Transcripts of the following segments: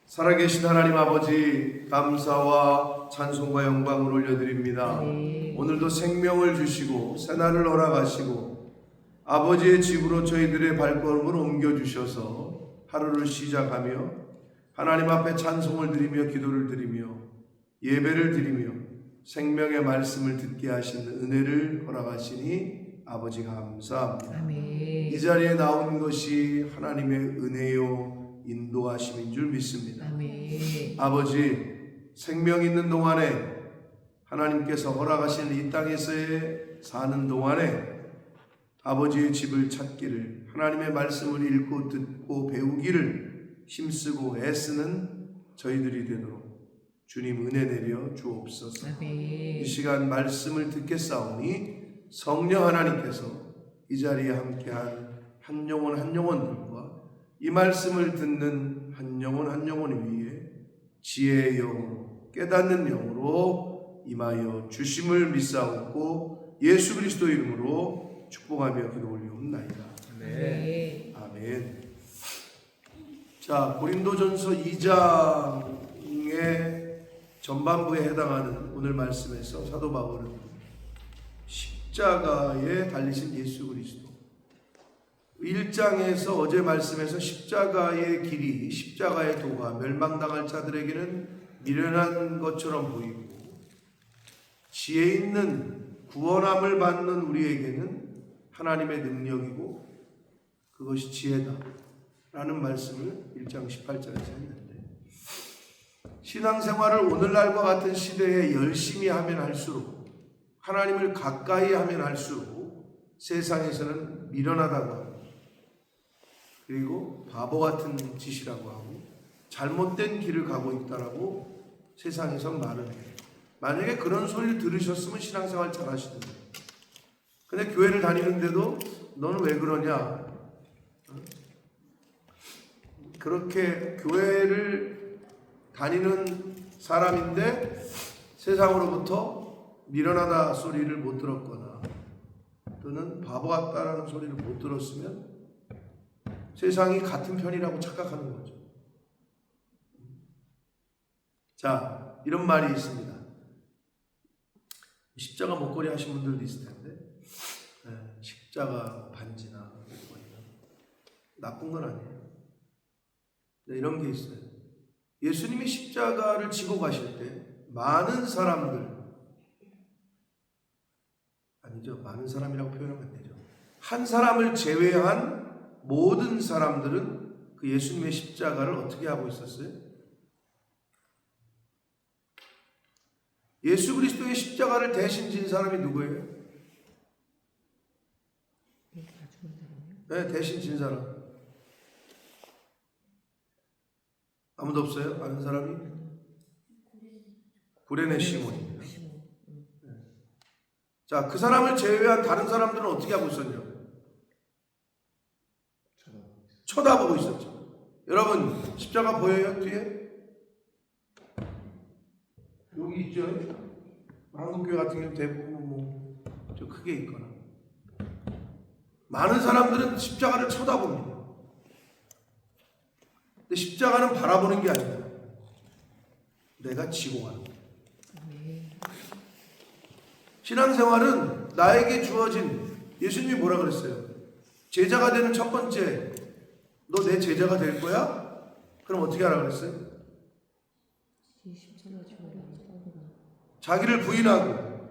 살아계신 하나님 아버지, 감사와 찬송과 영광을 올려드립니다. 오늘도 생명을 주시고 새날을 허락하시고 아버지의 집으로 저희들의 발걸음을 옮겨주셔서 하루를 시작하며 하나님 앞에 찬송을 드리며 기도를 드리며 예배를 드리며 생명의 말씀을 듣게 하시는 은혜를 허락하시니 아버지 감사합니다. 아멘. 이 자리에 나온 것이 하나님의 은혜요 인도하심인 줄 믿습니다. 아멘. 아버지, 생명 있는 동안에 하나님께서 허락하신 이 땅에서의 사는 동안에 아버지의 집을 찾기를, 하나님의 말씀을 읽고 듣고 배우기를 힘쓰고 애쓰는 저희들이 되도록 주님 은혜 내려 주옵소서. 아멘. 이 시간 말씀을 듣겠사오니 성령 하나님께서 이 자리에 함께한 한 영혼 한 영혼들과 이 말씀을 듣는 한 영혼 한 영혼 위에 지혜의 영으로 깨닫는 영으로 임하여 주심을 믿사옵고 예수 그리스도 이름으로 축복하며 기도 올리옵나이다. 아멘. 아멘. 자, 고린도전서 2장의 전반부에 해당하는 오늘 말씀에서 사도 바울은 십자가에 달리신 예수 그리스도, 1장에서 어제 말씀에서 십자가의 길이, 십자가의 도가 멸망당할 자들에게는 미련한 것처럼 보이고 지혜 있는 구원함을 받는 우리에게는 하나님의 능력이고 그것이 지혜다 라는 말씀을 1장 18절에서 했는데, 신앙생활을 오늘날과 같은 시대에 열심히 하면 할수록, 하나님을 가까이 하면 할수록 세상에서는 미련하다고 하고, 그리고 바보 같은 짓이라고 하고 잘못된 길을 가고 있다라고 세상에서 말을 해요. 만약에 그런 소리를 들으셨으면 신앙생활 잘 하시던데, 근데 교회를 다니는데도 너는 왜 그러냐, 그렇게 교회를 다니는 사람인데 세상으로부터 미련하다 소리를 못 들었거나 또는 바보 같다라는 소리를 못 들었으면 세상이 같은 편이라고 착각하는 거죠. 자, 이런 말이 있습니다. 십자가 목걸이 하신 분들도 있을 텐데, 십자가 반지나 목걸이나 나쁜 건 아니에요. 이런 게 있어요. 예수님이 십자가를 지고 가실 때 많은 사람들, 아니죠, 많은 사람이라고 표현하면 안 되죠. 한 사람을 제외한 모든 사람들은 그 예수님의 십자가를 어떻게 하고 있었어요? 예수 그리스도의 십자가를 대신 진 사람이 누구예요? 네, 대신 진 사람. 아무도 없어요? 아는 사람이? 구레네 시몬입니다. 자, 그 사람을 제외한 다른 사람들은 어떻게 하고 있었냐? 쳐다보고 있었죠. 여러분, 십자가 보여요? 뒤에? 여기 있죠? 한국교회 같은 경우 대부분 좀 크게 있거나, 많은 사람들은 십자가를 쳐다봅니다. 근데 십자가는 바라보는 게 아니라 내가 지고 가는 거예요. 신앙생활은 나에게 주어진, 예수님이 뭐라 그랬어요? 제자가 되는 첫 번째, 너 내 제자가 될 거야? 그럼 어떻게 하라 그랬어요? 자기를 부인하고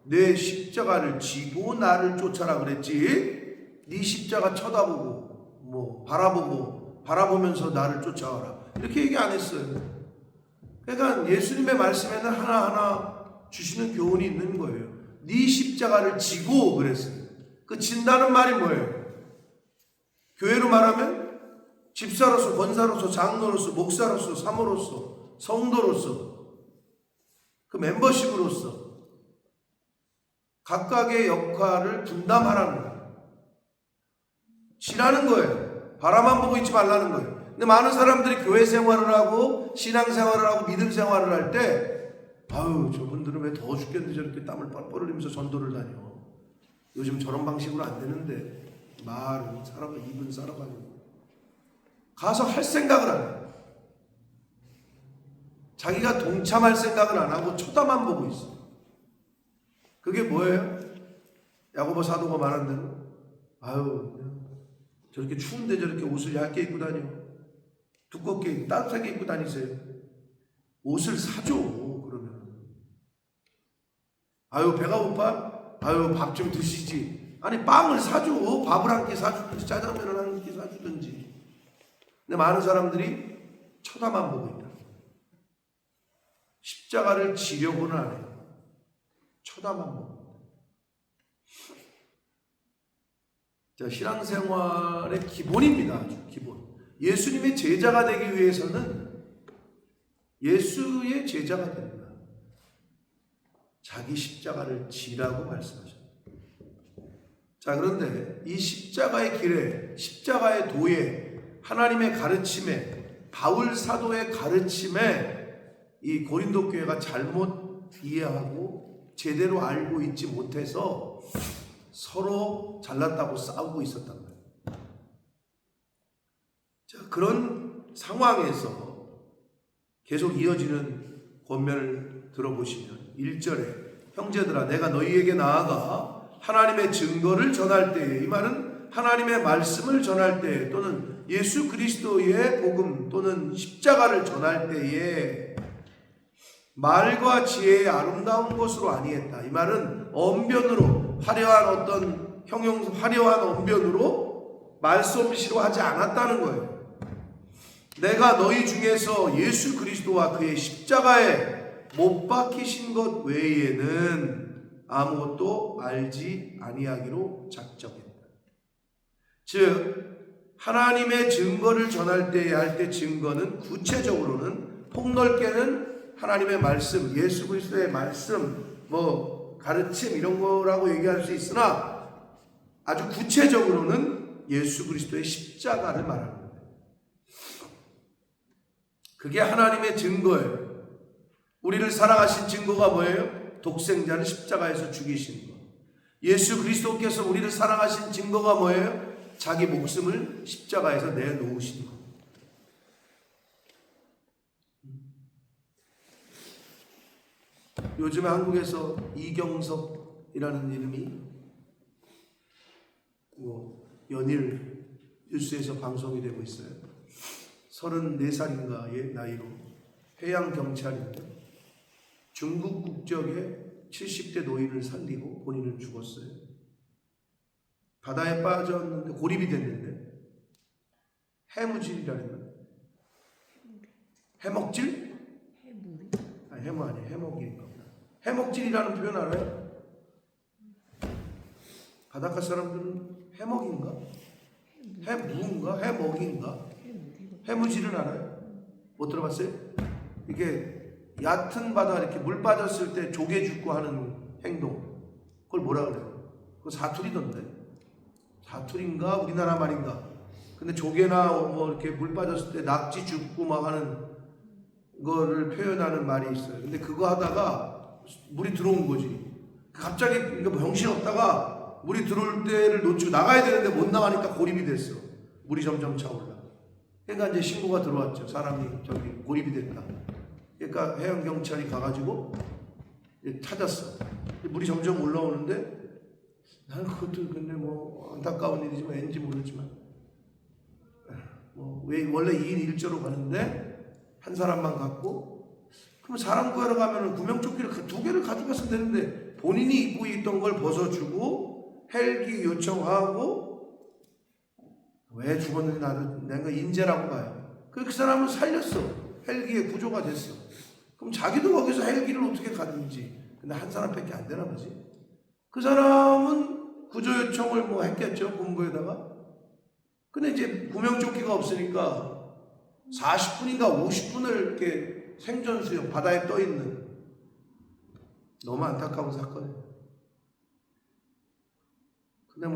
내 십자가를 지고 나를 쫓아라 그랬지, 네 십자가 쳐다보고 바라보면서 나를 쫓아와라 이렇게 얘기 안 했어요. 그러니까 예수님의 말씀에는 하나하나 주시는 교훈이 있는 거예요. 네 십자가를 지고 그랬어요. 그 진다는 말이 뭐예요? 교회로 말하면 집사로서, 권사로서, 장로로서, 목사로서, 사모로서, 성도로서, 그 멤버십으로서 각각의 역할을 분담하라는 거예요. 지라는 거예요. 바라만 보고 있지 말라는 거예요. 근데 많은 사람들이 교회 생활을 하고 신앙 생활을 하고 믿음 생활을 할 때, 아유, 저분들은 왜 더워 죽겠는데 저렇게 땀을 뻘뻘 흘리면서 전도를 다녀. 요즘 저런 방식으로 안 되는데, 말은 살아가, 입은 살아가지고 가서 할 생각을 안 해요. 자기가 동참할 생각을 안 하고 쳐다만 보고 있어. 그게 뭐예요? 야고보 사도가 말한 대로 아유 저렇게 추운데 저렇게 옷을 얇게 입고 다녀. 두껍게 따뜻하게 입고 다니세요. 옷을 사줘. 그러면 아유 배가 고파? 아유 밥 좀 드시지. 아니 빵을 사줘. 밥을 한 끼 사주든지 짜장면을 한 끼 사주든지. 근데 많은 사람들이 쳐다만 보고 있다. 십자가를 지려고는 안 해요. 쳐다만 보고. 자, 신앙생활의 기본입니다. 아주 기본. 예수님의 제자가 되기 위해서는 예수의 제자가 됩니다. 자기 십자가를 지라고 말씀하셨습니다. 자, 그런데 이 십자가의 길에, 십자가의 도에, 하나님의 가르침에, 바울 사도의 가르침에 이 고린도 교회가 잘못 이해하고 제대로 알고 있지 못해서 서로 잘났다고 싸우고 있었단 말이에요. 자, 그런 상황에서 계속 이어지는 권면을 들어보시면 1절에 형제들아 내가 너희에게 나아가 하나님의 증거를 전할 때에, 이 말은 하나님의 말씀을 전할 때에 또는 예수 그리스도의 복음 또는 십자가를 전할 때에 말과 지혜의 아름다운 것으로 아니했다. 이 말은 언변으로 화려한 어떤 화려한 언변으로 말솜씨로 하지 않았다는 거예요. 내가 너희 중에서 예수 그리스도와 그의 십자가에 못 박히신 것 외에는 아무것도 알지 아니하기로 작정했다. 즉 하나님의 증거를 전할 때 할 때 증거는 구체적으로는 폭넓게는 하나님의 말씀, 예수 그리스도의 말씀, 가르침 이런 거라고 얘기할 수 있으나 아주 구체적으로는 예수 그리스도의 십자가를 말하는 거예요. 그게 하나님의 증거예요. 우리를 사랑하신 증거가 뭐예요? 독생자를 십자가에서 죽이신 것. 예수 그리스도께서 우리를 사랑하신 증거가 뭐예요? 자기 목숨을 십자가에서 내놓으신 것. 요즘에 한국에서 이경석이라는 이름이 연일 뉴스에서 방송이 되고 있어요. 34살인가의 나이로 해양경찰인데 중국 국적의 70대 노인을 살리고 본인은 죽었어요. 바다에 빠졌는데 고립이 됐는데 해무질이라는 거. 해먹질? 아니 해무 아니에요. 해먹일인가 보다. 해먹질이라는 표현 알아요? 바닷가 사람들은 해먹인가? 해무인가? 해먹인가? 해무질은 알아요? 못 들어봤어요? 이게 얕은 바다 이렇게 물 빠졌을 때 조개 줍고 하는 행동, 그걸 뭐라 그래요? 그거 사투리던데. 사투리인가 우리나라 말인가? 근데 조개나 이렇게 물 빠졌을 때 낙지 줍고 막 하는 거를 표현하는 말이 있어요. 근데 그거 하다가 물이 들어온 거지. 갑자기 정신 없다가 물이 들어올 때를 놓치고 나가야 되는데 못 나가니까 고립이 됐어. 물이 점점 차올라. 그러니까 이제 신고가 들어왔죠. 사람이 고립이 됐다. 그러니까 해양경찰이 가가지고 찾았어. 물이 점점 올라오는데 나는 그것도 근데 안타까운 일이지만 왠지 모르지만 왜 원래 2인 1조로 가는데 한 사람만 갖고 그럼 사람 구하러 가면은 구명조끼를 2개를 가져갔으면 되는데 본인이 입고 있던 걸 벗어주고 헬기 요청하고 왜 죽었는지 나도 내가 인재라고 봐요. 그 사람은 살렸어. 헬기에 구조가 됐어. 그럼 자기도 거기서 헬기를 어떻게 가든지. 근데 한 사람밖에 안 되나 보지. 그 사람은 구조 요청을 했겠죠. 본부에다가. 근데 이제 구명조끼가 없으니까 40분인가 50분을 이렇게 생존 수영 바다에 떠 있는 너무 안타까운 사건이에요. 근데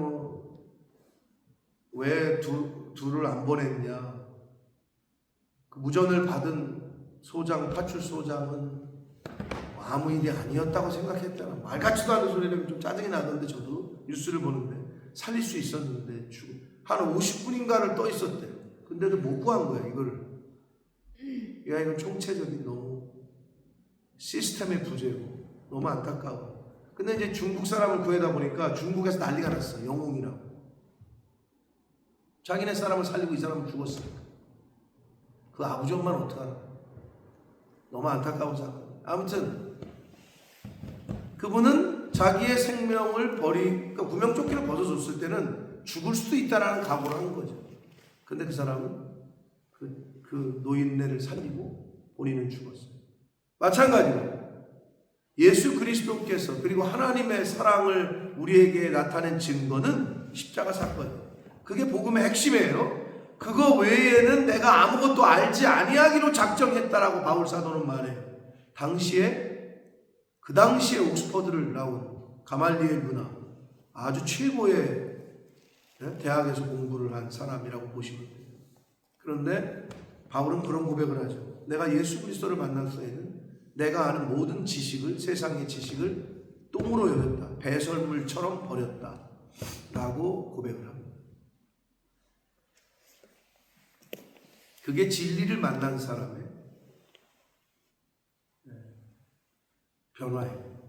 왜 둘을 안 보냈냐? 그 무전을 받은 파출소장은 아무 일이 아니었다고 생각했다는 말 같지도 않은 소리를 좀 짜증이 나던데 저도 뉴스를 보는데 살릴 수 있었는데 한 50분인가를 떠 있었대. 근데도 못 구한 거야 이거를. 이건 총체적인 너무 시스템의 부재고 너무 안타까워. 근데 이제 중국 사람을 구해다 보니까 중국에서 난리가 났어. 영웅이라고. 자기네 사람을 살리고 이 사람은 죽었어. 그 아버지 엄마는 어떡하나. 너무 안타까운 사건. 아무튼 그분은 자기의 생명을 그러니까 구명조끼를 벗어줬을 때는 죽을 수도 있다라는 각오를 한 거죠. 근데 그 사람은 그 노인네를 살리고 본인은 죽었어요. 마찬가지로 예수 그리스도께서 그리고 하나님의 사랑을 우리에게 나타낸 증거는 십자가 사건이에요. 그게 복음의 핵심이에요. 그거 외에는 내가 아무것도 알지 아니하기로 작정했다라고 바울 사도는 말해요. 그 당시에 옥스퍼드를 나온 가말리엘 문화, 아주 최고의 대학에서 공부를 한 사람이라고 보시면 돼요. 그런데 바울은 그런 고백을 하죠. 내가 예수 그리스도를 만났을 때에는 내가 아는 모든 지식을, 세상의 지식을 똥으로 여겼다. 배설물처럼 버렸다. 라고 고백을 합니다. 그게 진리를 만난 사람의 변화예요.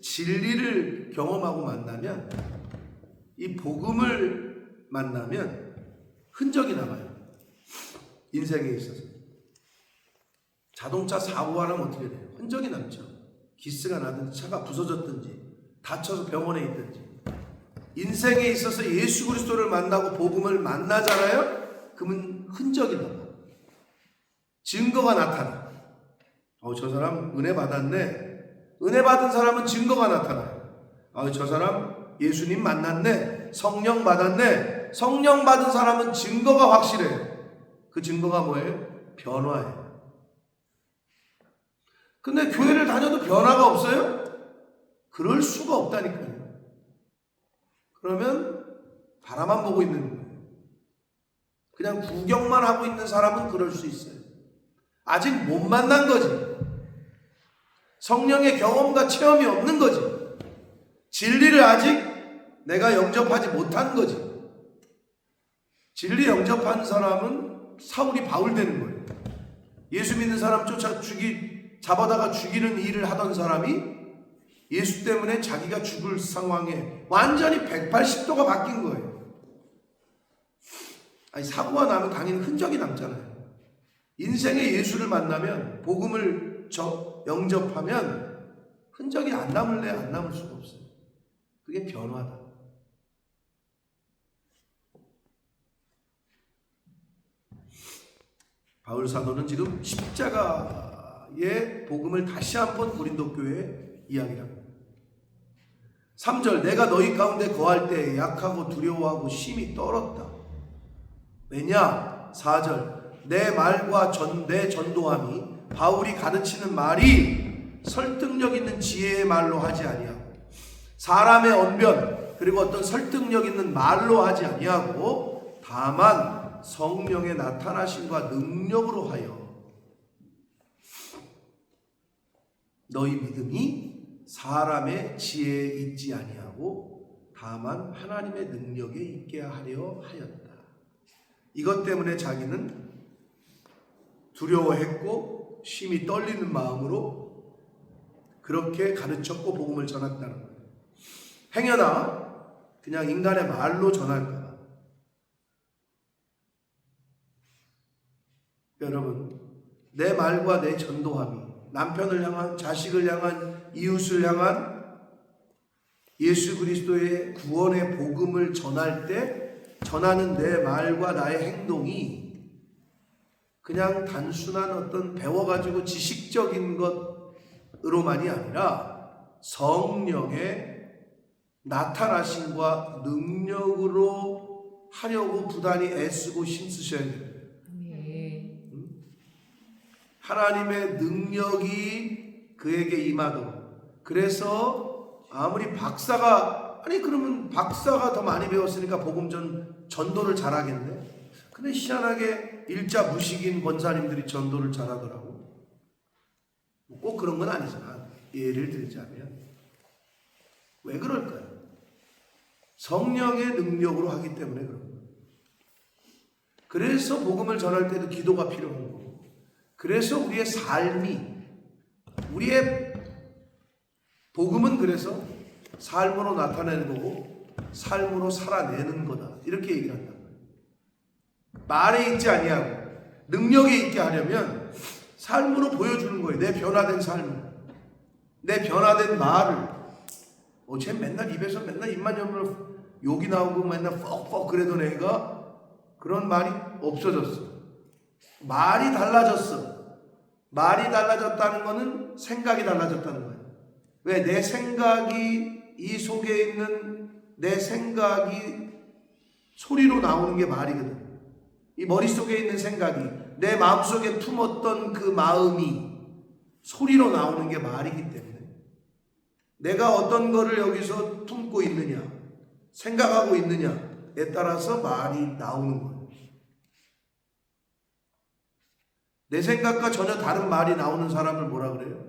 진리를 경험하고 만나면, 이 복음을 만나면 흔적이 남아요. 인생에 있어서. 자동차 사고가 나면 어떻게 돼요? 흔적이 남죠. 기스가 나든지 차가 부서졌든지 다쳐서 병원에 있든지. 인생에 있어서 예수 그리스도를 만나고 복음을 만나잖아요. 그러면 흔적이 남아. 증거가 나타나. 저 사람 은혜 받았네. 은혜 받은 사람은 증거가 나타나요. 저 사람 예수님 만났네. 성령 받았네. 성령 받은 사람은 증거가 확실해요. 그 증거가 뭐예요? 변화예요. 근데 교회를 다녀도 변화가 없어요? 그럴 수가 없다니까요. 그러면 바라만 보고 있는 거예요. 그냥 구경만 하고 있는 사람은 그럴 수 있어요. 아직 못 만난 거지. 성령의 경험과 체험이 없는 거지. 진리를 아직 내가 영접하지 못한 거지. 진리 영접한 사람은 사울이 바울 되는 거예요. 예수 믿는 사람 잡아다가 죽이는 일을 하던 사람이 예수 때문에 자기가 죽을 상황에 완전히 180도가 바뀐 거예요. 사고가 나면 당연히 흔적이 남잖아요. 인생에 예수를 만나면, 복음을 영접하면 흔적이 안 남을래 안 남을 수가 없어요. 그게 변화다. 바울 사도는 지금 십자가의 복음을 다시 한번 고린도 교회에 이야기를 합니다. 3절, 내가 너희 가운데 거할 때 약하고 두려워하고 심히 떨었다. 왜냐? 4절, 내 말과 내 전도함이 바울이 가르치는 말이 설득력 있는 지혜의 말로 하지 아니하고 사람의 언변 그리고 어떤 설득력 있는 말로 하지 아니하고 다만 성령의 나타나심과 능력으로 하여 너희 믿음이 사람의 지혜에 있지 아니하고 다만 하나님의 능력에 있게 하려 하였다. 이것 때문에 자기는 두려워했고 심히 떨리는 마음으로 그렇게 가르쳤고 복음을 전했다는 거예요. 행여나 그냥 인간의 말로 전할까 봐. 여러분, 내 말과 내 전도함이 남편을 향한, 자식을 향한, 이웃을 향한 예수 그리스도의 구원의 복음을 전할 때 전하는 내 말과 나의 행동이 그냥 단순한 어떤 배워가지고 지식적인 것으로만이 아니라 성령의 나타나심과 능력으로 하려고 부단히 애쓰고 힘쓰셔야 돼요. 하나님의 능력이 그에게 임하도록. 그래서 아무리 그러면 박사가 더 많이 배웠으니까 복음 전도를 잘하겠네. 근데 희한하게 일자 무식인 권사님들이 전도를 잘하더라고. 꼭 그런 건 아니지만 예를 들자면 왜 그럴까요? 성령의 능력으로 하기 때문에 그런 거예요. 그래서 복음을 전할 때도 기도가 필요한 거고, 그래서 우리의 삶이, 우리의 복음은 그래서 삶으로 나타내는 거고 삶으로 살아내는 거다. 이렇게 얘기를 한다. 말에 있지 아니하고 능력에 있게 하려면 삶으로 보여주는 거예요. 내 변화된 삶을, 내 변화된 말을. 쟤 맨날 입에서 맨날 입만 열면 욕이 나오고 맨날 퍽퍽 그래도 내가 그런 말이 없어졌어. 말이 달라졌어. 말이 달라졌다는 거는 생각이 달라졌다는 거예요. 왜? 내 생각이, 이 속에 있는 내 생각이 소리로 나오는 게 말이거든. 이 머릿속에 있는 생각이, 내 마음속에 품었던 그 마음이 소리로 나오는 게 말이기 때문에 내가 어떤 거를 여기서 품고 있느냐, 생각하고 있느냐에 따라서 말이 나오는 거예요. 내 생각과 전혀 다른 말이 나오는 사람을 뭐라 그래요?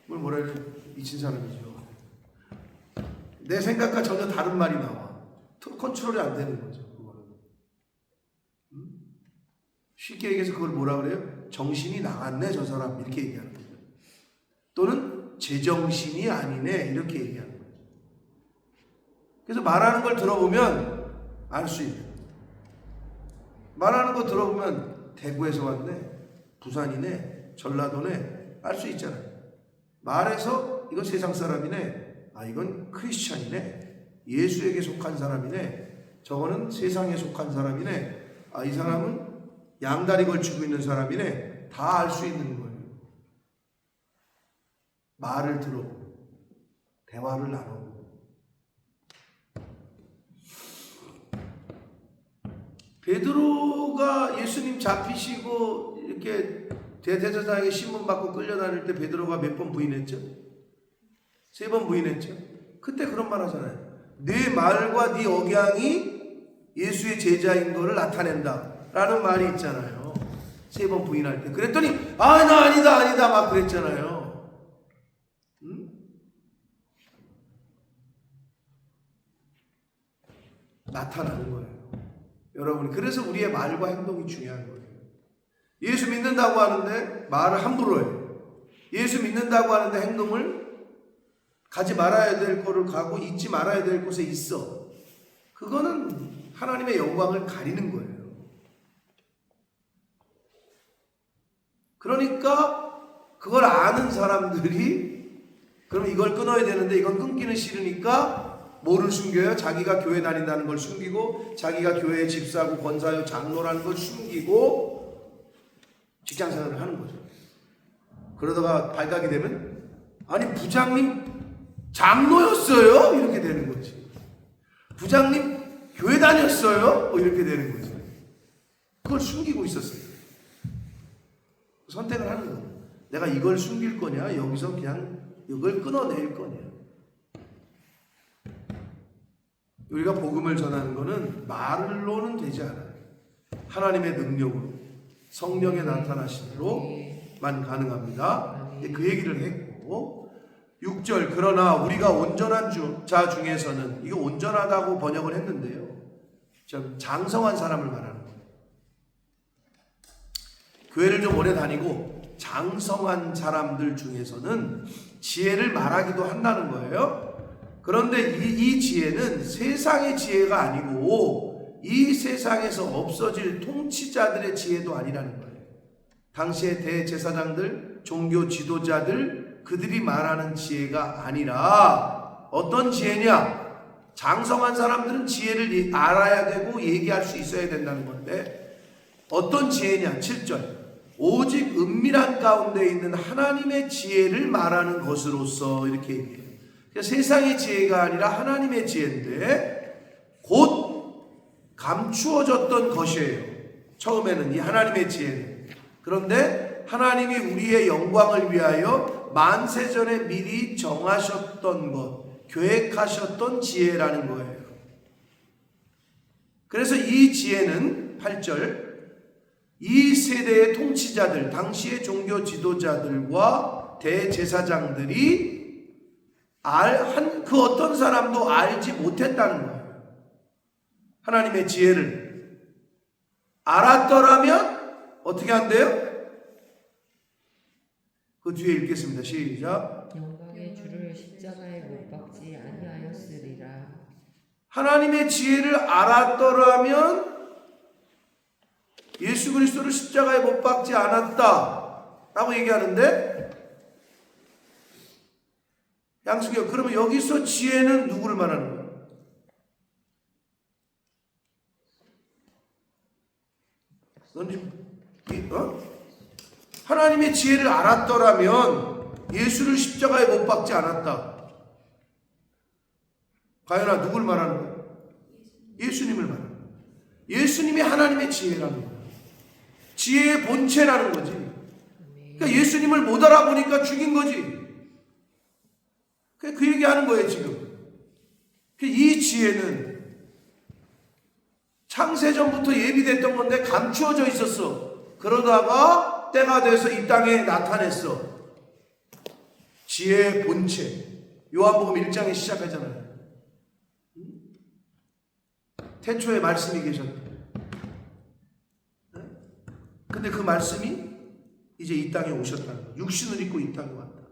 그걸 뭐라 그래요? 미친 사람이죠. 내 생각과 전혀 다른 말이 나와. 컨트롤이 안 되는 거죠. 그거는. 쉽게 얘기해서 그걸 뭐라 그래요? 정신이 나갔네 저 사람, 이렇게 얘기하는 거죠. 또는 제정신이 아니네, 이렇게 얘기하는 거죠. 그래서 말하는 걸 들어보면 알 수 있는, 말하는 거 들어보면 대구에서 왔네, 부산이네, 전라도네, 알 수 있잖아요. 말해서 이건 세상 사람이네, 이건 크리스찬이네, 예수에게 속한 사람이네, 저거는 세상에 속한 사람이네, 이 사람은 양다리 걸치고 있는 사람이네, 다 알 수 있는 거예요. 말을 들어보고 대화를 나누고. 베드로가 예수님 잡히시고 이렇게 대제사장에게 신문 받고 끌려다닐 때 베드로가 몇 번 부인했죠? 3번 부인했죠? 그때 그런 말 하잖아요. 네 말과 네 억양이 예수의 제자인 거를 나타낸다 라는 말이 있잖아요. 3번 부인할 때. 그랬더니 나 아니다 막 그랬잖아요. 나타나는 거예요. 여러분, 그래서 우리의 말과 행동이 중요한 거예요. 예수 믿는다고 하는데 말을 함부로 해요. 예수 믿는다고 하는데 행동을 가지 말아야 될 거를 가고 잊지 말아야 될 곳에 있어. 그거는 하나님의 영광을 가리는 거예요. 그러니까 그걸 아는 사람들이 그럼 이걸 끊어야 되는데 이건 끊기는 싫으니까 뭐를 숨겨요? 자기가 교회 다닌다는 걸 숨기고, 자기가 교회 집사고 권사요 장로라는 걸 숨기고 직장생활을 하는 거죠. 그러다가 발각이 되면 부장님 장로였어요? 이렇게 되는 거지. 부장님 교회 다녔어요? 이렇게 되는 거지. 그걸 숨기고 있었어요. 선택을 하는 거예요. 내가 이걸 숨길 거냐, 여기서 그냥 이걸 끊어낼 거냐. 우리가 복음을 전하는 것은 말로는 되지 않아요. 하나님의 능력으로, 성령의 나타나심으로만 가능합니다. 그 얘기를 했고, 6절, 그러나 우리가 온전한 자 중에서는, 이거 온전하다고 번역을 했는데요, 좀 장성한 사람을 말하는 거예요. 교회를 좀 오래 다니고 장성한 사람들 중에서는 지혜를 말하기도 한다는 거예요. 그런데 이 지혜는 세상의 지혜가 아니고 이 세상에서 없어질 통치자들의 지혜도 아니라는 거예요. 당시의 대제사장들, 종교 지도자들, 그들이 말하는 지혜가 아니라 어떤 지혜냐? 장성한 사람들은 지혜를 알아야 되고 얘기할 수 있어야 된다는 건데 어떤 지혜냐? 7절, 오직 은밀한 가운데 있는 하나님의 지혜를 말하는 것으로서, 이렇게 얘기해요. 세상의 지혜가 아니라 하나님의 지혜인데 곧 감추어졌던 것이에요. 처음에는 이 하나님의 지혜는. 그런데 하나님이 우리의 영광을 위하여 만세전에 미리 정하셨던 것, 계획하셨던 지혜라는 거예요. 그래서 이 지혜는 8절, 이 세대의 통치자들, 당시의 종교 지도자들과 대제사장들이 그 어떤 사람도 알지 못했다는 거예요. 하나님의 지혜를 알았더라면 어떻게 한대요? 그 뒤에 읽겠습니다. 시작. 영광의 주를 십자가에 못 박지 아니하였으리라. 하나님의 지혜를 알았더라면 예수 그리스도를 십자가에 못 박지 않았다 라고 얘기하는데, 양승이요, 그러면 여기서 지혜는 누구를 말하는 거예요? 넌 지금 하나님의 지혜를 알았더라면 예수를 십자가에 못 박지 않았다. 가연아, 누굴 말하는 거야? 예수님을 말하는 거야. 예수님이 하나님의 지혜라는 거야. 지혜의 본체라는 거지. 그러니까 예수님을 못 알아보니까 죽인 거지. 그 얘기하는 거예요 지금. 이 지혜는 창세전부터 예비됐던 건데 감추어져 있었어. 그러다가 때가 돼서 이 땅에 나타냈어. 지혜의 본체. 요한복음 1장에 시작하잖아요. 태초에 말씀이 계셨다. 근데 그 말씀이 이제 이 땅에 오셨다는 거예요. 육신을 입고 이 땅에 왔다.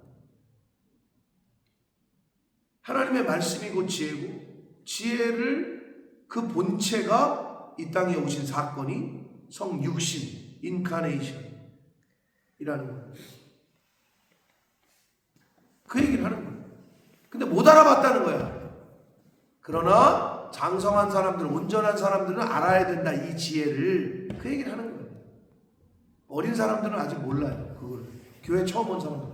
하나님의 말씀이 곧 지혜고, 지혜를 그 본체가 이 땅에 오신 사건이 성육신, 인카네이션 이라는 거예요. 그 얘기를 하는 거예요. 근데 못 알아봤다는 거야. 그러나 장성한 사람들은, 온전한 사람들은 알아야 된다, 이 지혜를. 그 얘기를 하는 거예요. 어린 사람들은 아직 몰라요, 그걸. 교회 처음 온 사람들.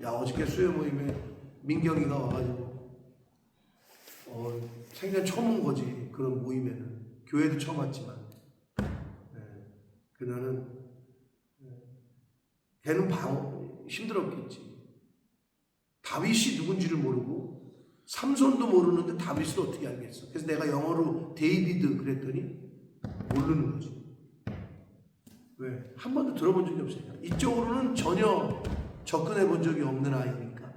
야, 어저께 수요 모임에 민경이가 와가지고 생전 처음 온 거지. 그런 모임에는. 교회도 처음 왔지만. 그녀는 걔는 힘들었겠지. 다윗이 누군지를 모르고 삼손도 모르는데 다윗을 어떻게 알겠어. 그래서 내가 영어로 데이비드 그랬더니 모르는 거지. 왜? 한 번도 들어본 적이 없어요. 이쪽으로는 전혀 접근해 본 적이 없는 아이니까.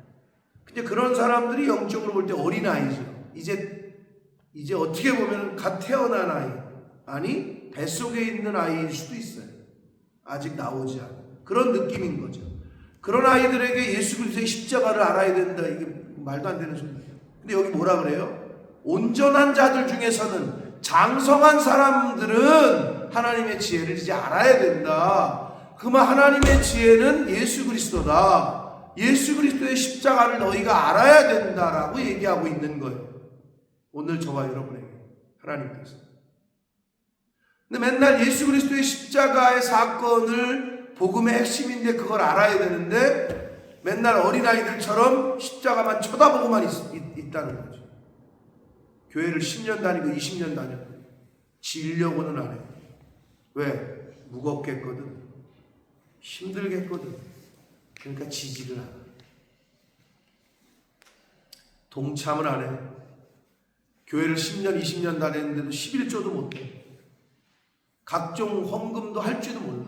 근데 그런 사람들이 영적으로 볼 때 어린 아이죠. 이제 어떻게 보면 갓 태어난 아이, 아니 뱃속에 있는 아이일 수도 있어요. 아직 나오지 않은 그런 느낌인 거죠. 그런 아이들에게 예수 그리스도의 십자가를 알아야 된다, 이게 말도 안 되는 소리예요. 근데 여기 뭐라 그래요? 온전한 자들 중에서는, 장성한 사람들은 하나님의 지혜를 이제 알아야 된다. 그만 하나님의 지혜는 예수 그리스도다. 예수 그리스도의 십자가를 너희가 알아야 된다라고 얘기하고 있는 거예요. 오늘 저와 여러분에게 하나님께서. 근데 맨날 예수 그리스도의 십자가의 사건을 복음의 핵심인데 그걸 알아야 되는데 맨날 어린아이들처럼 십자가만 쳐다보고만 있다는 거죠. 교회를 10년 다니고 20년 다녔는데 지려고는 안 해요. 왜? 무겁겠거든. 힘들겠거든. 그러니까 지지를 않아. 동참을 안 해. 교회를 10년, 20년 다녔는데도 11조도 못해. 각종 헌금도 할 줄도 몰라.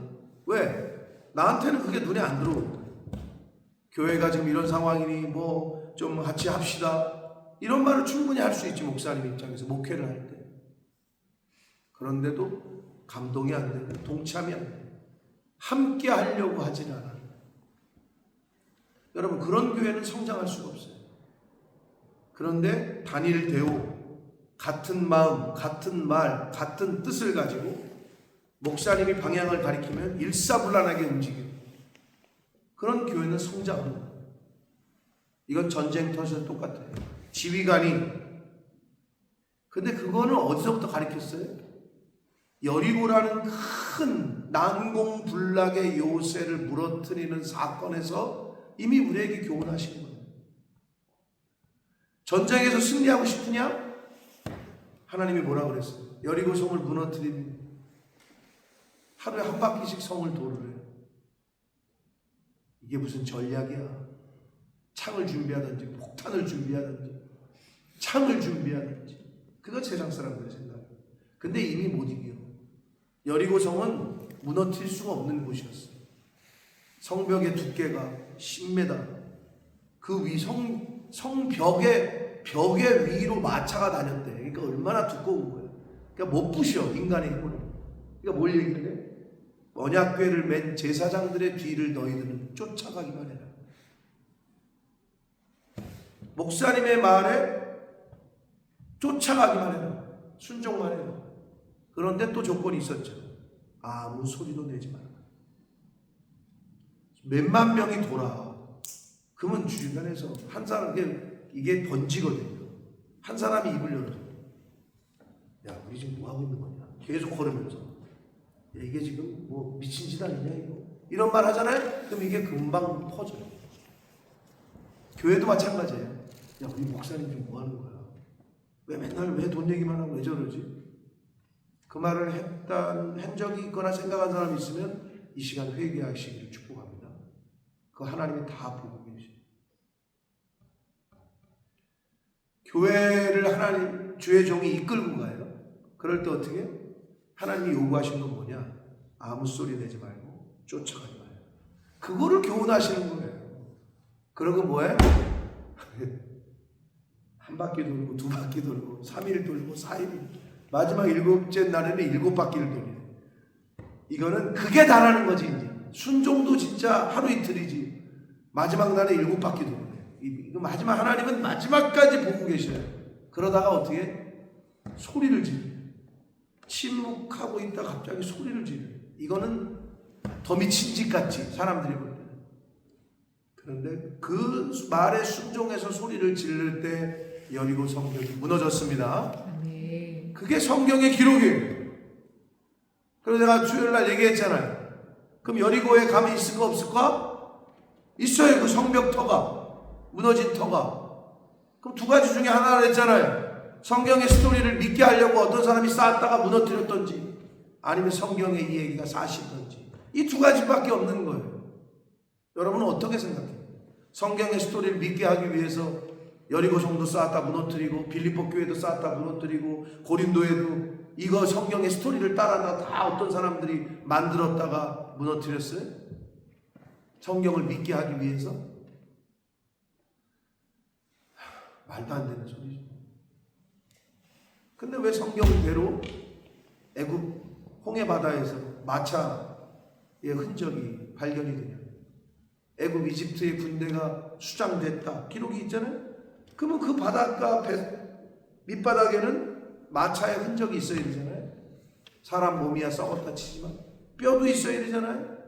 왜? 나한테는 그게 눈에 안 들어오거든. 교회가 지금 이런 상황이니 뭐 좀 같이 합시다, 이런 말을 충분히 할 수 있지, 목사님 입장에서 목회를 할 때. 그런데도 감동이 안 되고 동참이 안 돼. 함께 하려고 하진 않아. 여러분, 그런 교회는 성장할 수가 없어요. 그런데 단일 대우, 같은 마음, 같은 말, 같은 뜻을 가지고 목사님이 방향을 가리키면 일사불란하게 움직여요. 그런 교회는 성장합니다. 이건 전쟁터에서 똑같아요. 지휘관이. 근데 그거는 어디서부터 가리켰어요? 여리고라는 큰 난공불락의 요새를 무너뜨리는 사건에서 이미 우리에게 교훈하신 거예요. 전쟁에서 승리하고 싶으냐? 하나님이 뭐라 그랬어요? 여리고 성을 무너뜨리는, 하루에 한 바퀴씩 성을 도르래요. 이게 무슨 전략이야? 창을 준비하든지 폭탄을 준비하든지 창을 준비하든지, 그거 세상 사람들의 생각이에요. 근데 이미 못 이겨. 여리고 성은 무너뜨릴 수가 없는 곳이었어요. 성벽의 두께가 10m, 그 위 성벽의 위로 마차가 다녔대. 그러니까 얼마나 두꺼운 거예요. 그러니까 못 부셔, 인간의 힘으로. 그러니까 뭘 얘기를 해? 언약궤를 맨 제사장들의 뒤를 너희들은 쫓아가기만 해라. 목사님의 말에 쫓아가기만 해라. 순종만 해라. 그런데 또 조건이 있었죠. 아무 소리도 내지 마라. 몇만 명이 돌아. 그러면 주변에서 한 사람, 이게 번지거든요. 한 사람이 입을 열어줘. 야, 우리 지금 뭐 하고 있는 거냐? 계속 걸으면서. 야, 이게 지금 뭐 미친 짓 아니냐, 이거? 이런 말 하잖아요? 그럼 이게 금방 퍼져요. 교회도 마찬가지예요. 야, 우리 목사님 지금 뭐 하는 거야? 왜 맨날 왜 돈 얘기만 하고 왜 저러지? 그 말을 한 적이 있거나 생각한 사람이 있으면 이 시간 회개하시기를 축복합니다. 그 하나님이 다 보고 계시죠. 교회를 하나님, 주의 종이 이끌고 가요. 그럴 때 어떻게? 하나님이 요구하신 건 뭐냐? 아무 소리 내지 말고 쫓아가지 마요. 그거를 교훈하시는 거예요. 그러고 뭐해? 한 바퀴 돌고, 두 바퀴 돌고, 3일 돌고, 4일, 마지막 7째 날에는 7바퀴를 돌려. 이거는 그게 다라는 거지, 이제. 순종도 진짜 하루 이틀이지. 마지막 날에 7바퀴 돌고. 이거 마지막, 하나님은 마지막까지 보고 계셔요. 그러다가 어떻게? 소리를 지르. 침묵하고 있다 갑자기 소리를 지르. 이거는 더 미친 짓 같지, 사람들이 볼 때는. 그런데 그 말에 순종해서 소리를 지를 때 여리고 성벽이 무너졌습니다. 네. 그게 성경의 기록이에요. 그래서 내가 주일날 얘기했잖아요. 그럼 여리고에 가면 있을까 없을까? 있어요. 그 성벽터가, 무너진 터가. 그럼 두 가지 중에 하나를 했잖아요. 성경의 스토리를 믿게 하려고 어떤 사람이 쌓았다가 무너뜨렸던지, 아니면 성경의 이 얘기가 사실인지, 이 두 가지밖에 없는 거예요. 여러분은 어떻게 생각해요? 성경의 스토리를 믿게 하기 위해서 여리고 성도 쌓았다 무너뜨리고, 빌립보 교회도 쌓았다 무너뜨리고, 고린도에도 이거 성경의 스토리를 따라다 다 어떤 사람들이 만들었다가 무너뜨렸어요? 성경을 믿게 하기 위해서? 말도 안 되는 소리죠. 근데 왜 성경대로 애굽 홍해 바다에서 마차의 흔적이 발견이 되냐? 애굽 이집트의 군대가 수장됐다 기록이 있잖아요. 그러면 그 바닷가 밑바닥에는 마차의 흔적이 있어야 되잖아요. 사람 몸이야 썩었다 치지만 뼈도 있어야 되잖아요.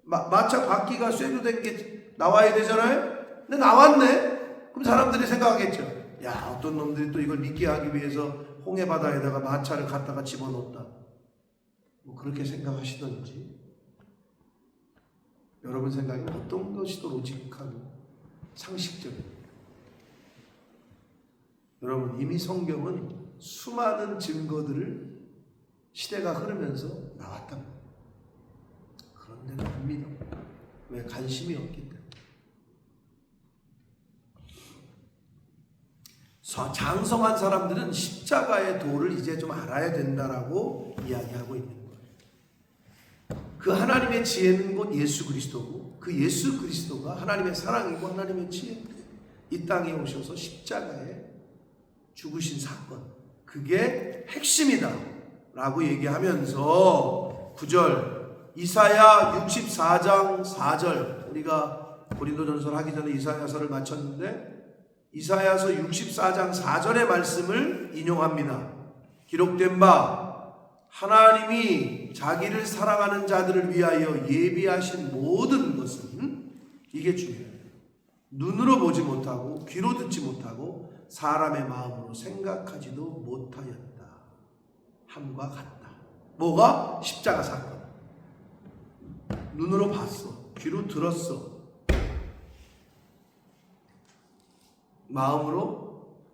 마차 바퀴가 쇠로 된 게 나와야 되잖아요. 근데 나왔네. 그럼 사람들이 생각하겠죠. 야, 어떤 놈들이 또 이걸 믿게 하기 위해서 홍해 바다에다가 마차를 갖다가 집어넣었다. 뭐 그렇게 생각하시던지. 여러분 생각에 어떤 것이 더 로직하고 상식적이에요? 여러분, 이미 성경은 수많은 증거들을 시대가 흐르면서 나왔단 말이에요. 그런데도 안 믿어. 왜? 관심이 없기 때문에. 장성한 사람들은 십자가의 도를 이제 좀 알아야 된다라고 이야기하고 있는 거예요. 그 하나님의 지혜는 곧 예수 그리스도고, 그 예수 그리스도가 하나님의 사랑이고 하나님의 지혜인데 이 땅에 오셔서 십자가에 죽으신 사건, 그게 핵심이다 라고 얘기하면서 9절 이사야 64장 4절, 우리가 고린도전서 하기 전에 이사야서를 마쳤는데 이사야서 64장 4절의 말씀을 인용합니다. 기록된 바 하나님이 자기를 사랑하는 자들을 위하여 예비하신 모든 것은, 이게 중요해요. 눈으로 보지 못하고 귀로 듣지 못하고 사람의 마음으로 생각하지도 못하였다 함과 같다. 뭐가? 십자가 사건. 눈으로 봤어, 귀로 들었어, 마음으로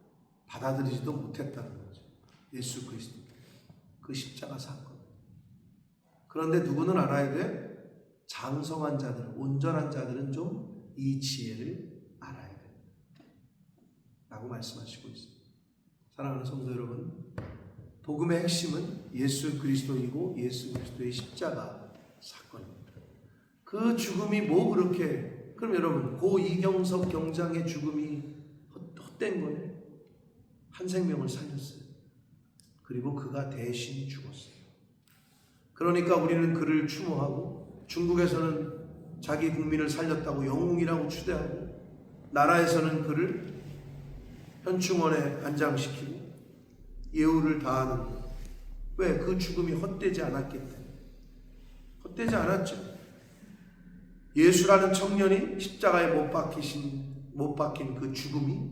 받아들이지도 못했다는 거죠. 예수 그리스도 그 십자가 사건. 그런데 누구는 알아야 돼? 장성한 자들, 온전한 자들은 좀 이 지혜를 알아야 된다 라고 말씀하시고 있습니다. 사랑하는 성도 여러분, 복음의 핵심은 예수 그리스도이고 예수 그리스도의 십자가 사건입니다. 그 죽음이 뭐 그렇게, 그럼 여러분 고 이경석 경장의 죽음이 헛된 거예요? 한 생명을 살렸어요. 그리고 그가 대신 죽었어요. 그러니까 우리는 그를 추모하고, 중국에서는 자기 국민을 살렸다고 영웅이라고 추대하고, 나라에서는 그를 현충원에 안장시키고 예우를 다하는 것. 왜? 그 죽음이 헛되지 않았기 때문에. 헛되지 않았죠. 예수라는 청년이 십자가에 못 박힌 그 죽음이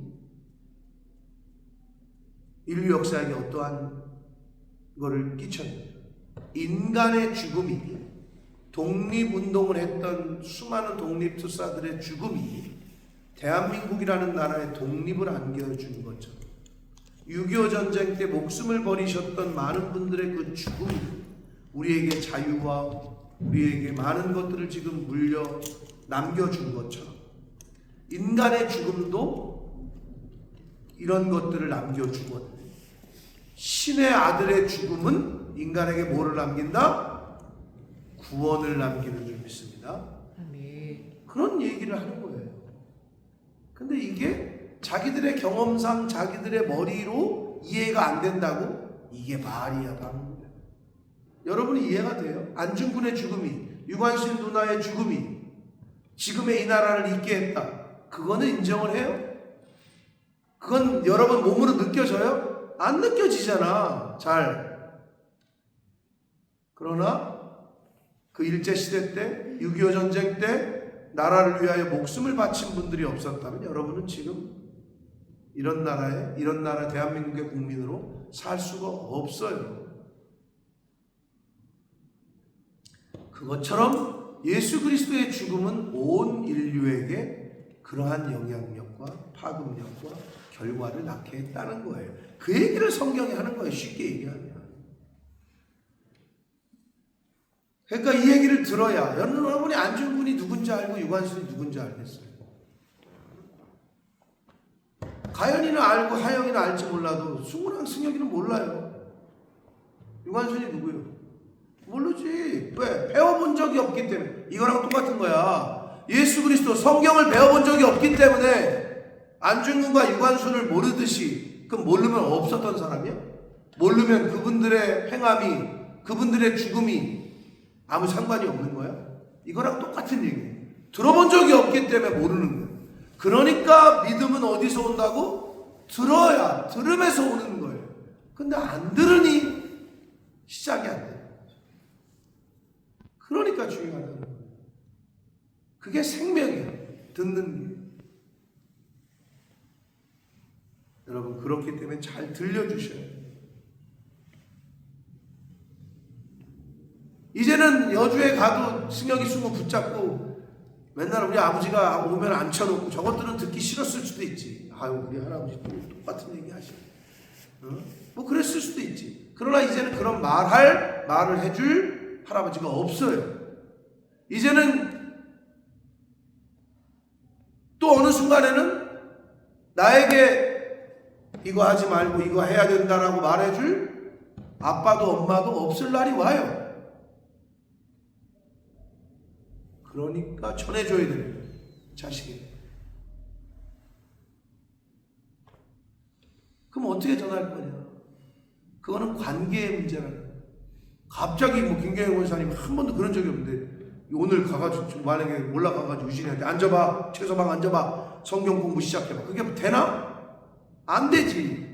인류 역사에게 어떠한 것을 끼쳤느냐. 인간의 죽음이, 독립운동을 했던 수많은 독립투사들의 죽음이 대한민국이라는 나라의 독립을 안겨준 것처럼, 6.25 전쟁 때 목숨을 버리셨던 많은 분들의 그 죽음이 우리에게 자유와 우리에게 많은 것들을 지금 물려 남겨준 것처럼, 인간의 죽음도 이런 것들을 남겨주거든요. 신의 아들의 죽음은 인간에게 뭐를 남긴다? 구원을 남기는 줄 믿습니다. 아멘. 그런 얘기를 하는 거예요. 근데 이게 자기들의 경험상 자기들의 머리로 이해가 안 된다고? 이게 말이야, 방금. 여러분이 이해가 돼요? 안중근의 죽음이, 유관순 누나의 죽음이 지금의 이 나라를 있게 했다. 그거는 인정을 해요? 그건 여러분 몸으로 느껴져요? 안 느껴지잖아, 잘. 그러나 그 일제시대 때, 6.25 전쟁 때 나라를 위하여 목숨을 바친 분들이 없었다면 여러분은 지금 이런 나라 대한민국의 국민으로 살 수가 없어요. 그것처럼 예수 그리스도의 죽음은 온 인류에게 그러한 영향력과 파급력과 결과를 낳게 했다는 거예요. 그 얘기를 성경이 하는 거예요, 쉽게 얘기하면. 그러니까 이 얘기를 들어야 여러분이 안중근이 누군지 알고 유관순이 누군지 알겠어요. 가연이는 알고 하영이는 알지 몰라도 승우랑 승혁이는 몰라요. 유관순이 누구요? 모르지. 왜? 배워본 적이 없기 때문에. 이거랑 똑같은 거야. 예수 그리스도 성경을 배워본 적이 없기 때문에 안중근과 유관순을 모르듯이, 그럼 모르면 없었던 사람이야? 모르면 그분들의 행함이, 그분들의 죽음이 아무 상관이 없는 거야? 이거랑 똑같은 얘기예요. 들어본 적이 없기 때문에 모르는 거예요. 그러니까 믿음은 어디서 온다고? 들으면서 오는 거예요. 근데 안 들으니 시작이 안 돼요. 그러니까 중요하다는 거예요. 그게 생명이에요. 듣는 게. 여러분, 그렇기 때문에 잘 들려주셔야 돼요. 이제는 여주에 가도 승혁이 승우 붙잡고 맨날 우리 아버지가 오면 앉혀놓고, 저것들은 듣기 싫었을 수도 있지. 아유, 우리 할아버지 똑같은 얘기 하시네. 뭐 그랬을 수도 있지. 그러나 이제는 그런 말을 해줄 할아버지가 없어요. 이제는 또 어느 순간에는 나에게 이거 하지 말고 이거 해야 된다라고 말해줄 아빠도 엄마도 없을 날이 와요. 그러니까 전해줘야 됩니다. 자식에게. 그럼 어떻게 전할 거냐? 그거는 관계의 문제라는 거예요. 갑자기 뭐 김경영 원사님 한 번도 그런 적이 없는데 오늘 가가지고 만약에 올라가가지고 유진이한테 앉아봐, 최서방 앉아봐, 성경 공부 시작해봐. 그게 되나? 안 되지.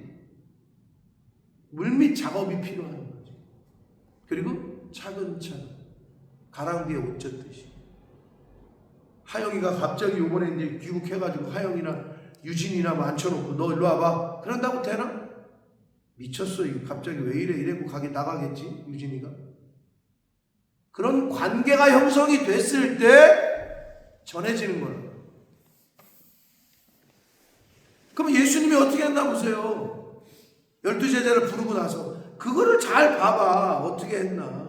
물밑 작업이 필요한 거지. 그리고 차근차근 가랑비에 옷 젖듯이. 하영이가 갑자기 요번에 이제 귀국해가지고 하영이나 유진이나 앉혀놓고 너 일로 와봐. 그런다고 되나? 미쳤어. 이거 갑자기 왜 이래고 가게 나가겠지, 유진이가. 그런 관계가 형성이 됐을 때 전해지는 거예요. 그럼 예수님이 어떻게 했나 보세요. 12제자를 부르고 나서 그거를 잘 봐봐. 어떻게 했나.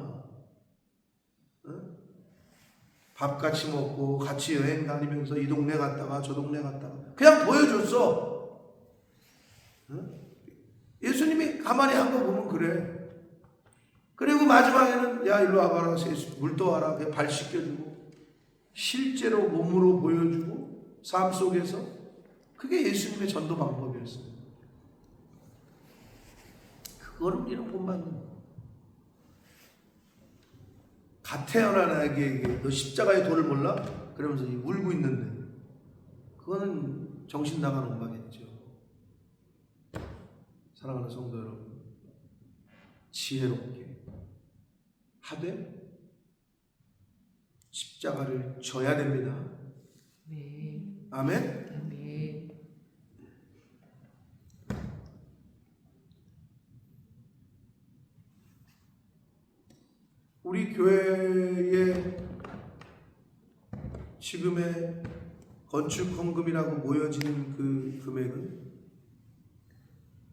밥 같이 먹고 같이 여행 다니면서 이 동네 갔다가 저 동네 갔다가 그냥 보여줬어. 예수님이 가만히 한 거 보면 그래. 그리고 마지막에는 야 일로 와봐라, 물 떠와라, 그냥 발 씻겨주고 실제로 몸으로 보여주고 삶 속에서. 그게 예수님의 전도 방법이었어요. 그거를 우리는 본받는 거예요. 갓 태어난 아기에게 너 십자가의 도를 몰라? 그러면서 울고 있는데 그거는 정신 나간 엄마겠죠. 사랑하는 성도 여러분, 지혜롭게 하되 십자가를 져야 됩니다. 아멘. 아멘. 아멘. 우리 교회에 지금의 건축 헌금이라고 모여지는 그 금액은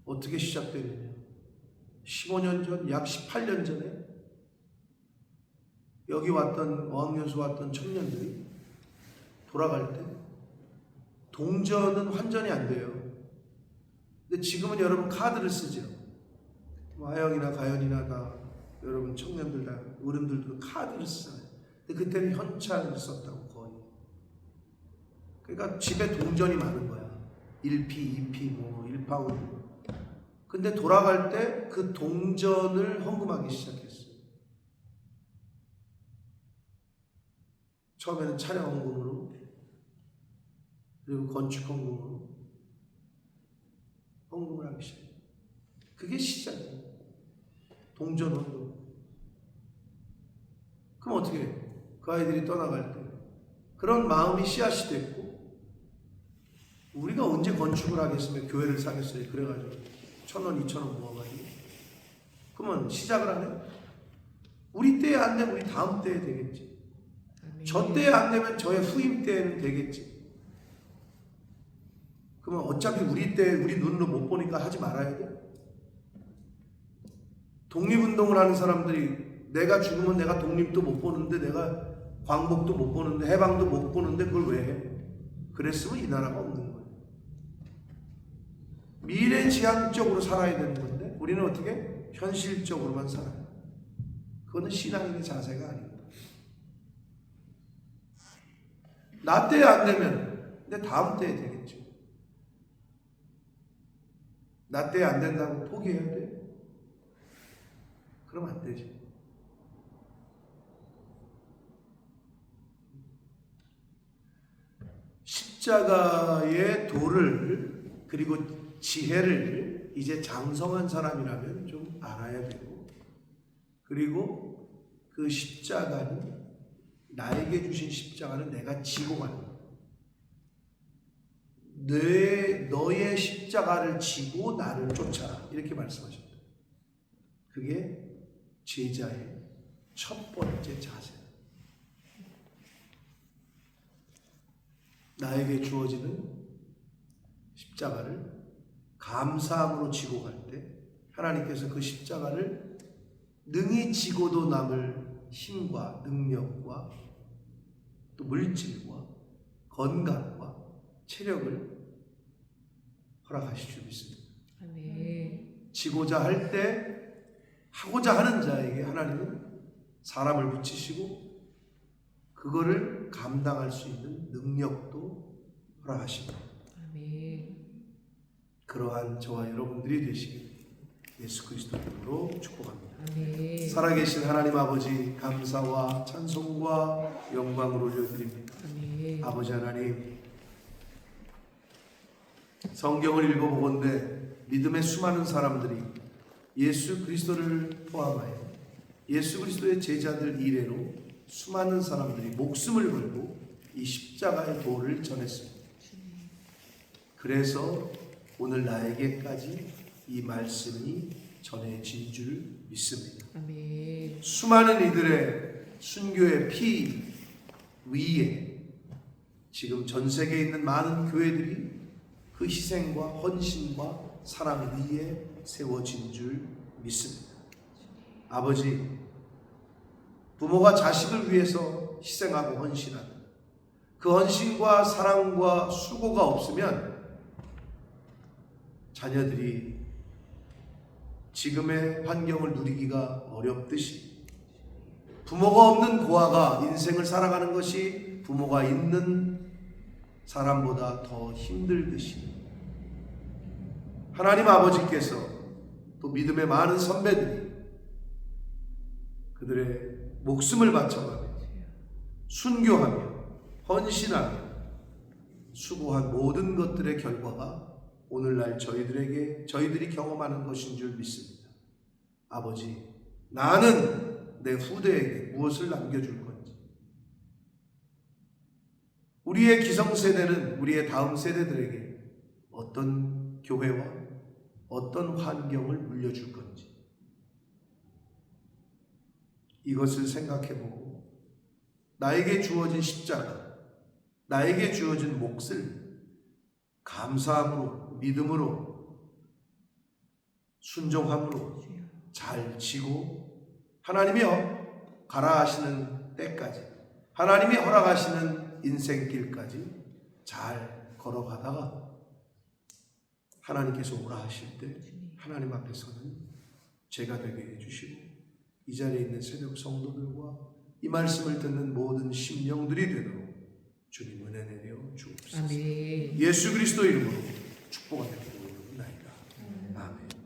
어떻게 시작되느냐? 15년 전, 약 18년 전에 여기 왔던 어학연수 왔던 청년들이 돌아갈 때 동전은 환전이 안 돼요. 근데 지금은 여러분 카드를 쓰죠. 아영이나 가연이나 다 여러분 청년들 다 어른들도 카드를 쓰잖아요. 근데 그때는 현찰을 썼다고 거의. 그러니까 집에 동전이 많은 거야. 1p, 2p, 뭐 1파운드. 근데 돌아갈 때 그 동전을 헌금하기 시작했어요. 처음에는 차량 헌금으로, 그리고 건축 헌금으로 헌금을 하기 시작해요. 그게 시작이에요. 동전 헌금. 그럼 어떻게 해요? 그 아이들이 떠나갈 때 그런 마음이 씨앗이 됐고, 우리가 언제 건축을 하겠으면 교회를 사겠어요? 그래가지고 1,000원, 2,000원 모아가지고. 그러면 시작을 안 해요? 우리 때에 안 되면 우리 다음 때에 되겠지. 아멘. 저 때에 안 되면 저의 후임 때에는 되겠지. 그러면 어차피 우리 때 우리 눈으로 못 보니까 하지 말아야 돼. 독립운동을 하는 사람들이 내가 죽으면 내가 독립도 못 보는데, 내가 광복도 못 보는데, 해방도 못 보는데 그걸 왜 해? 그랬으면 이 나라가 없는 거예요. 미래지향적으로 살아야 되는 건데 우리는 어떻게? 현실적으로만 살아요. 그거는 신앙인의 자세가 아닙니다. 나 때에 안 되면 내 다음 때에 되겠죠. 나 때에 안 된다고 포기해야 돼? 그러면 안 되죠. 십자가의 도를, 그리고 지혜를 이제 장성한 사람이라면 좀 알아야 되고, 그리고 그 십자가는, 나에게 주신 십자가는 내가 지고 가는 거야. 너의 십자가를 지고 나를 쫓아라, 이렇게 말씀하셨다. 그게 제자의 첫 번째 자세. 나에게 주어지는 십자가를 감사함으로 지고 갈 때 하나님께서 그 십자가를 능히 지고도 남을 힘과 능력과 또 물질과 건강과 체력을 허락하실 줄 믿습니다. 아멘. 지고자 할 때, 하고자 하는 자에게 하나님은 사람을 붙이시고 그거를 감당할 수 있는 능력도 허락하십니다. 아멘. 그러한 저와 여러분들이 되시길 예수 그리스도 이름으로 축복합니다. 아멘. 살아계신 하나님 아버지, 감사와 찬송과 영광을 올려드립니다. 아멘. 아버지 하나님, 성경을 읽어보건대 믿음의 수많은 사람들이 예수 그리스도를 포함하여 예수 그리스도의 제자들 이래로 수많은 사람들이 목숨을 걸고 이 십자가의 도를 전했습니다. 그래서 오늘 나에게까지 이 말씀이 전해진 줄 믿습니다. 아멘. 수많은 이들의 순교의 피 위에 지금 전 세계에 있는 많은 교회들이 그 희생과 헌신과 사랑 위에 세워진 줄 믿습니다. 아버지, 부모가 자식을 위해서 희생하고 헌신하는 그 헌신과 사랑과 수고가 없으면 자녀들이 지금의 환경을 누리기가 어렵듯이, 부모가 없는 고아가 인생을 살아가는 것이 부모가 있는 사람보다 더 힘들듯이, 하나님 아버지께서 또 믿음의 많은 선배들이 그들의 목숨을 바쳐가며 순교하며 헌신하며 수고한 모든 것들의 결과가 오늘날 저희들이 경험하는 것인 줄 믿습니다. 아버지, 나는 내 후대에게 무엇을 남겨줄 건지, 우리의 기성세대는 우리의 다음 세대들에게 어떤 교회와 어떤 환경을 물려줄 건지, 이것을 생각해보고 나에게 주어진 십자가, 나에게 주어진 몫을 감사함으로, 믿음으로, 순종함으로 잘 지고 하나님이 가라 하시는 때까지, 하나님이 허락하시는 인생길까지 잘 걸어가다가 하나님께서 오라 하실 때 하나님 앞에서는 제가 되게 해주시고 이 자리에 있는 새벽 성도들과 이 말씀을 듣는 모든 심령들이 되도록 주님 은혜 내려 주옵소서. 아멘. 예수 그리스도 이름으로